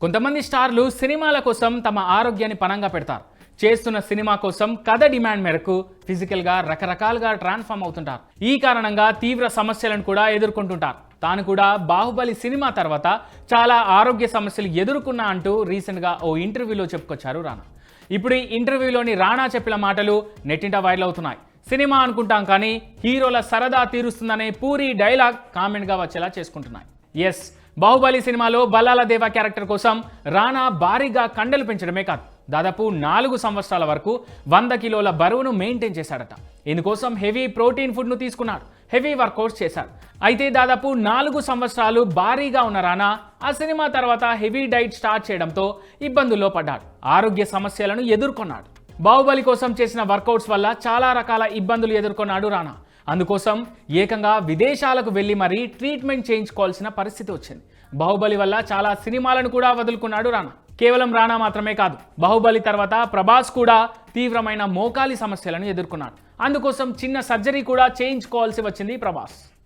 కొంతమంది స్టార్లు సినిమాల కోసం తమ ఆరోగ్యాన్ని పణంగా పెడతారు. చేస్తున్న సినిమా కోసం కథ డిమాండ్ మేరకు ఫిజికల్గా రకరకాలుగా ట్రాన్స్ఫార్మ్ అవుతుంటారు. ఈ కారణంగా తీవ్ర సమస్యలను కూడా ఎదుర్కొంటుంటారు. తాను కూడా బాహుబలి సినిమా తర్వాత చాలా ఆరోగ్య సమస్యలు ఎదుర్కొన్నా అంటూ రీసెంట్గా ఓ ఇంటర్వ్యూలో చెప్పుకొచ్చారు రానా. ఇప్పుడు ఈ ఇంటర్వ్యూలోని రానా చెప్పిన మాటలు నెట్టింట వైరల్ అవుతున్నాయి. సినిమా అనుకుంటాం కానీ హీరోల సరదా తీరుస్తుందనే పూరి డైలాగ్ కామెంట్గా వచ్చేలా చేసుకుంటున్నాయి. ఎస్, బాహుబలి సినిమాలో బల్లాల దేవా క్యారెక్టర్ కోసం రానా భారీగా కండలు పెంచడమే కాదు, దాదాపు 4 సంవత్సరాల వరకు 100 కిలోల బరువును మెయింటైన్ చేశాడట. ఇందుకోసం హెవీ ప్రోటీన్ ఫుడ్ను తీసుకున్నాడు, హెవీ వర్కౌట్స్ చేశాడు. అయితే దాదాపు 4 సంవత్సరాలు భారీగా ఉన్న రానా ఆ సినిమా తర్వాత హెవీ డైట్ స్టార్ట్ చేయడంతో ఇబ్బందుల్లో పడ్డాడు, ఆరోగ్య సమస్యలను ఎదుర్కొన్నాడు. బాహుబలి కోసం చేసిన వర్కౌట్స్ వల్ల చాలా రకాల ఇబ్బందులు ఎదుర్కొన్నాడు రానా. అందుకోసం ఏకంగా విదేశాలకు వెళ్ళి మరీ ట్రీట్మెంట్ చేయించుకోవాల్సిన పరిస్థితి వచ్చింది. బాహుబలి వల్ల చాలా సినిమాలను కూడా వదులుకున్నాడు రానా. కేవలం రానా మాత్రమే కాదు, బాహుబలి తర్వాత ప్రభాస్ కూడా తీవ్రమైన మోకాలి సమస్యలను ఎదుర్కొన్నాడు. అందుకోసం చిన్న సర్జరీ కూడా చేయించుకోవాల్సి వచ్చింది ప్రభాస్.